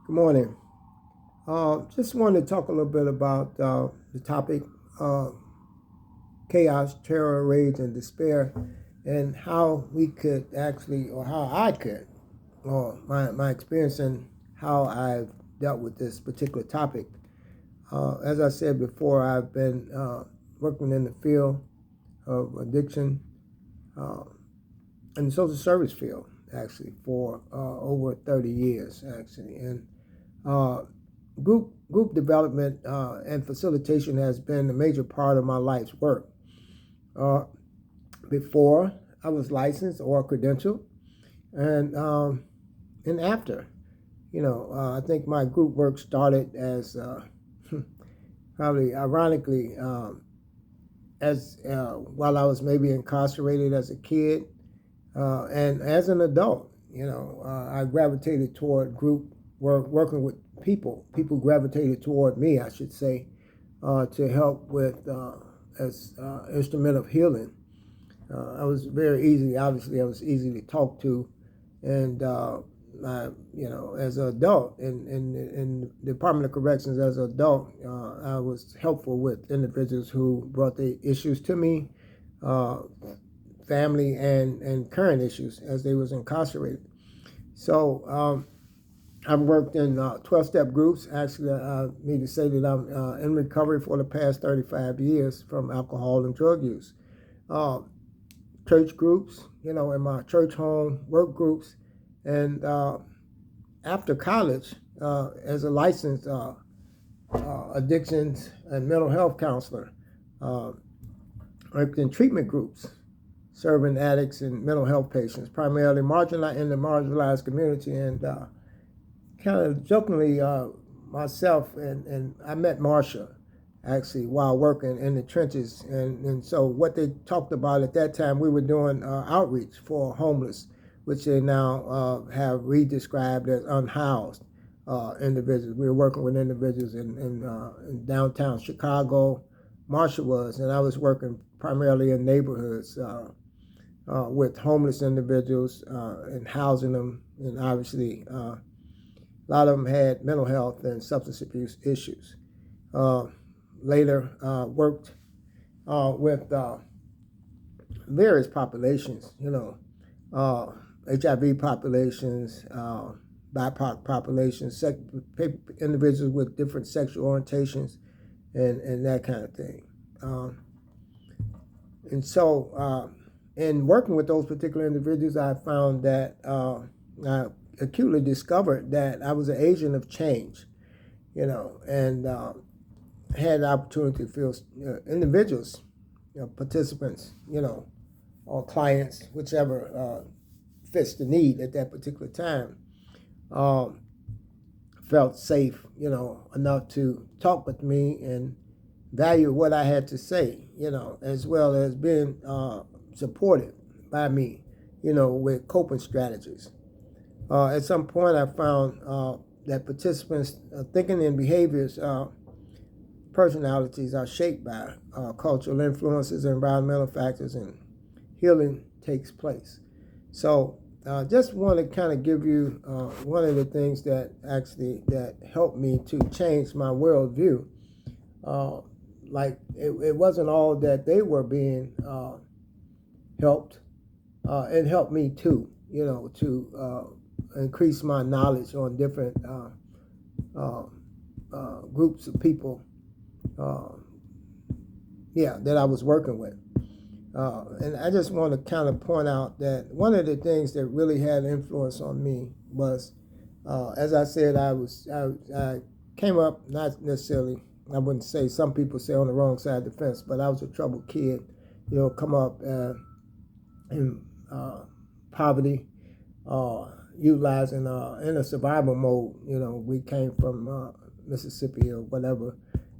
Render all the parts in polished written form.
Good morning. Just wanted to talk a little bit about the topic uh, chaos, terror, rage, and despair, and how we could actually, or how I could, or my experience and how I've dealt with this particular topic. As I said before, I've been working in the field of addiction uh, in the social service field, actually, for over 30 years, actually. And uh, group development and facilitation has been a major part of my life's work. Uh, Before I was licensed or credentialed, and after, I think my group work started as probably ironically as while I was maybe incarcerated as a kid, and as an adult. I gravitated toward group work, working with people. People gravitated toward me, I should say, to help with as instrument of healing. I was very easy. Obviously, I was easy to talk to, and as an adult in the Department of Corrections as an adult, I was helpful with individuals who brought the issues to me, uh, family and current issues as they was incarcerated. So I've worked in 12-step groups. Actually, I need to say that I'm in recovery for the past 35 years from alcohol and drug use. Uh, Church groups, in my church home, work groups, and after college, as a licensed addictions and mental health counselor, uh, worked in treatment groups, serving addicts and mental health patients, primarily marginalized in the marginalized community, and kind of jokingly myself and I met Marsha actually while working in the trenches, and so what they talked about at that time, we were doing outreach for homeless, which they now have redescribed as unhoused individuals. We were working with individuals in downtown Chicago. Marsha was, and I was working primarily in neighborhoods with homeless individuals and housing them, and obviously a lot of them had mental health and substance abuse issues. Uh, Later, worked with various populations, uh, HIV populations, BIPOC populations, individuals with different sexual orientations, and that kind of thing. And so, in working with those particular individuals, I found that I acutely discovered that I was an agent of change, and had the opportunity to feel individuals, participants, or clients, whichever fits the need at that particular time, um, felt safe, enough to talk with me and value what I had to say, as well as being supported by me, with coping strategies. At some point, I found that participants' thinking and behaviors, personalities are shaped by cultural influences, environmental factors, and healing takes place. So, just want to kind of give you one of the things that helped me to change my worldview. Uh, like it wasn't all that they were being helped. It helped me too, to increase my knowledge on different uh, groups of people, uh, that I was working with. And I just want to kind of point out that one of the things that really had influence on me was, as I said, I came up not necessarily, I wouldn't say, some people say on the wrong side of the fence, but I was a troubled kid, come up in poverty, utilizing in a survival mode. We came from Mississippi or whatever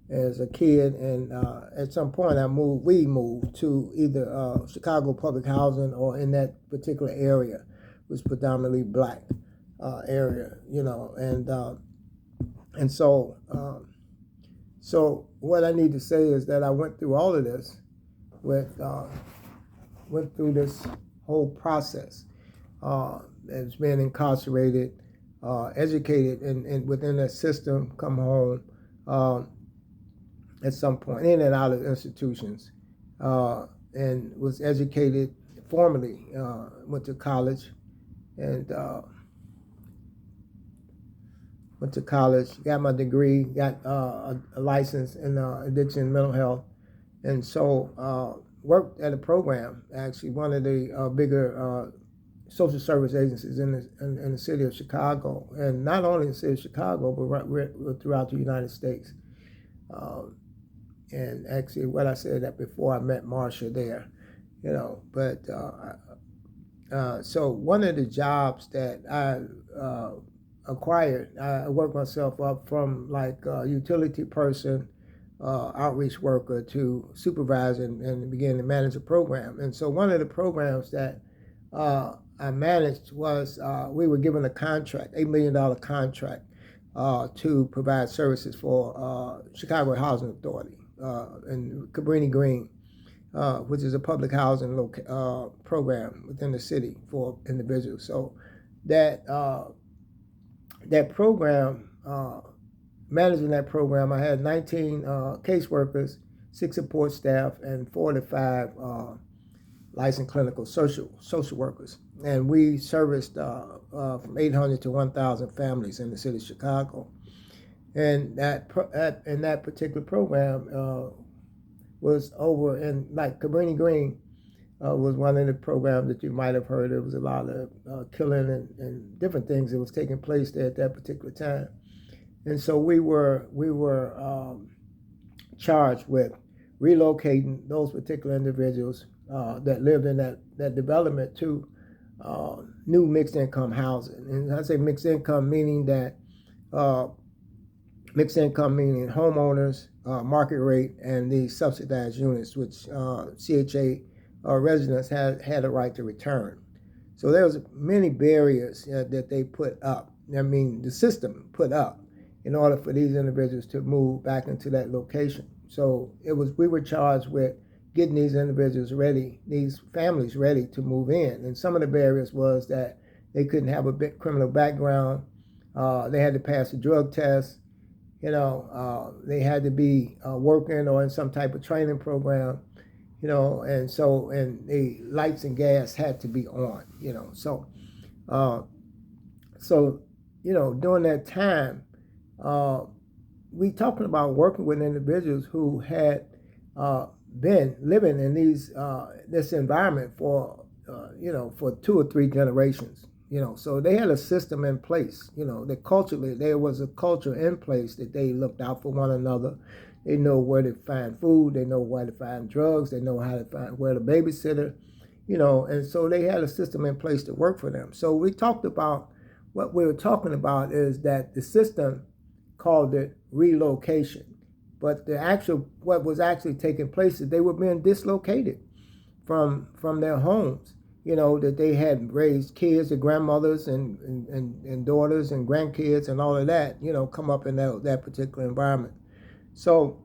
as a kid, and at some point we moved to either Chicago public housing, or in that particular area was predominantly black area, and so what I need to say is that I went through all of this with went through this whole process as being incarcerated, educated and within that system, come home at some point, in and out of institutions, and was educated formally, went to college, and got my degree, got a license in addiction and mental health, and so worked at a program, actually one of the bigger social service agencies in the city of Chicago, and not only in the city of Chicago, but throughout the United States. And actually, what I said that before, I met Marsha there, But so one of the jobs that I acquired, I worked myself up from like a utility person, outreach worker, to supervisor, and began to manage a program. And so one of the programs that I managed was we were given a contract, $8 million contract, to provide services for Chicago Housing Authority in Cabrini Green, which is a public housing program within the city for individuals. So that program, managing that program, I had 19 caseworkers, 6 support staff, and 4 to 5 licensed clinical social workers. And we serviced from 800 to 1,000 families in the city of Chicago. And that particular program was over in, like, Cabrini Green was one of the programs that you might have heard. There was a lot of killing and different things that was taking place there at that particular time. And so we were charged with relocating those particular individuals that lived in that development to new mixed income housing. And I say mixed income meaning that homeowners, market rate, and the subsidized units, which CHA residents had a right to return. So there was many barriers that they put up. The system put up in order for these individuals to move back into that location. So we were charged with getting these individuals ready, these families ready to move in. And some of the barriers was that they couldn't have a criminal background. They had to pass a drug test. They had to be working or in some type of training program. And the lights and gas had to be on. During that time, we talking about working with individuals who had been living in this environment for 2 or 3 generations. So they had a system in place. That culturally there was a culture in place that they looked out for one another. They know where to find food. They know where to find drugs. They know how to find where to babysitter. And so they had a system in place to work for them. So we talked about, what we were talking about is that the system called it relocation, but what was actually taking place is they were being dislocated from their homes. That they had raised kids and grandmothers and daughters and grandkids and all of that. Come up in that particular environment. So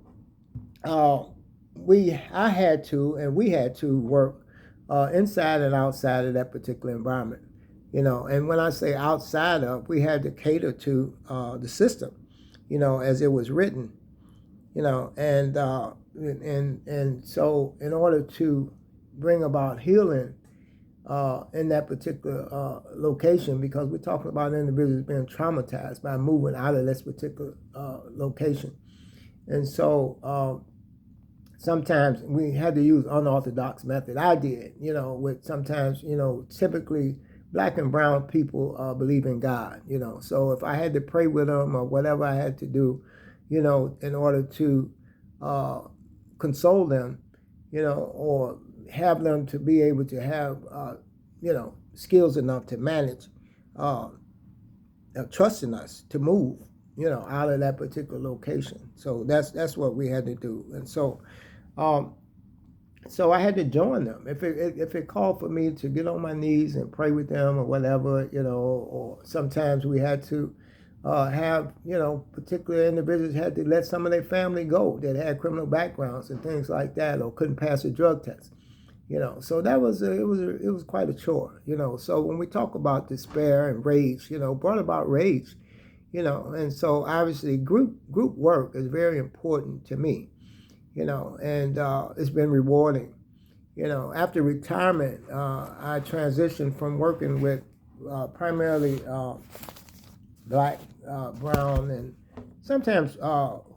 we had to work inside and outside of that particular environment. And when I say outside of, we had to cater to the system, as it was written, and so in order to bring about healing in that particular location, because we're talking about individuals being traumatized by moving out of this particular location. And so sometimes we had to use unorthodox method. I did, with sometimes, typically Black and brown people believe in God, So if I had to pray with them or whatever I had to do, in order to console them, or have them to be able to have, skills enough to manage, trusting us to move, out of that particular location. So that's what we had to do. And so, so I had to join them. If it called for me to get on my knees and pray with them or whatever, or sometimes we had to have, particular individuals had to let some of their family go that had criminal backgrounds and things like that, or couldn't pass a drug test. So that was it was quite a chore. So when we talk about despair and rage, brought about rage, and so obviously group work is very important to me, and it's been rewarding. After retirement, I transitioned from working with primarily black, brown, and sometimes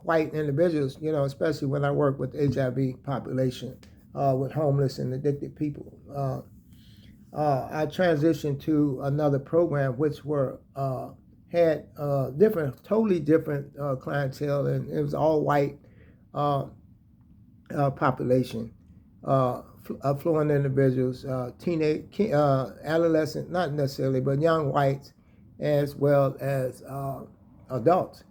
white individuals, especially when I work with the HIV population, with homeless and addicted people. I transitioned to another program which had totally different clientele, and it was all white population, affluent individuals, adolescent, not necessarily, but young whites, as well as adults,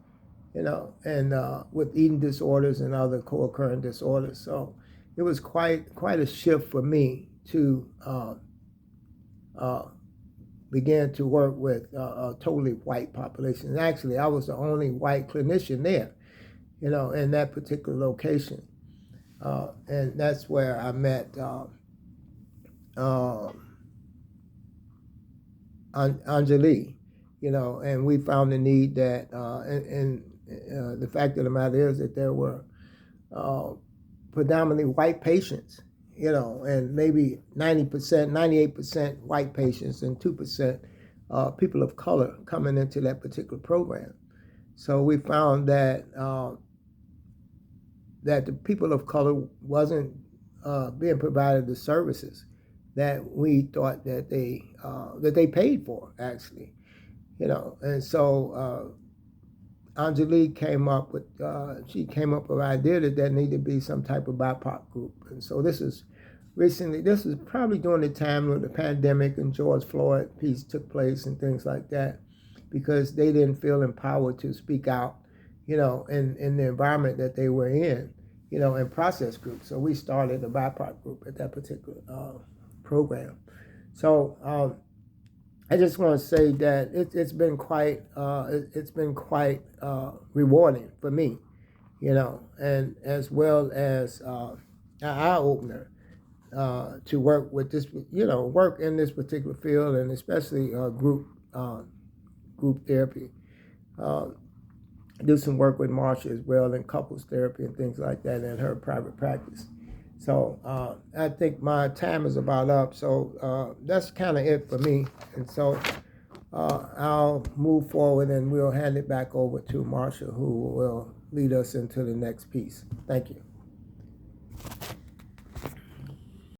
and with eating disorders and other co-occurring disorders. So it was quite a shift for me to begin to work with a totally white population. And actually, I was the only white clinician there, in that particular location. And that's where I met Anjali, and we found the need that, and the fact of the matter is that there were predominantly white patients, and maybe 90%, 98% white patients and 2% people of color coming into that particular program. So we found that that the people of color wasn't being provided the services that we thought that they paid for, actually, and so Anjali came up with an idea that there needed to be some type of BIPOC group. And so this is probably during the time of the pandemic and George Floyd piece took place and things like that, because they didn't feel empowered to speak out, in the environment that they were in, in process groups. So we started a BIPOC group at that particular program. So I just want to say that it's been quite rewarding for me, and as well as an eye opener to work with this, work in this particular field, and especially group therapy. Do some work with Marsha as well in couples therapy and things like that in her private practice. So I think my time is about up. So that's kind of it for me. And so I'll move forward and we'll hand it back over to Marsha, who will lead us into the next piece. Thank you.